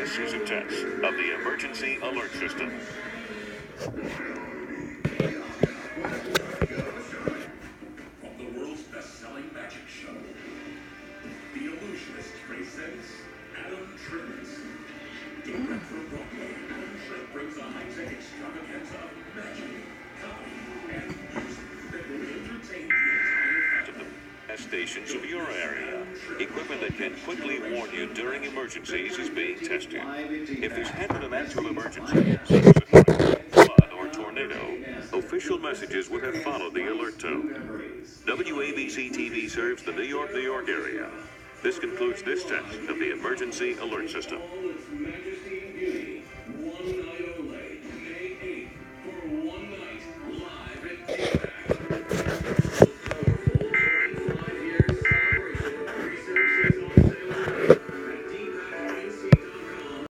This is a test of the emergency alert system. From the world's best-selling magic show, the illusionist presents Adam Trimmins. Direct from Broadway, Adam Trimm brings a high-tech extravaganza of magic, comedy, and music that will entertain the entire family. Stations of your area. Equipment that can quickly warn you during emergencies is being tested. If there's ever a natural emergency, such as a fire, flood, or tornado, official messages would have followed the alert tone. WABC TV serves the New York area. This concludes this test of the emergency alert system.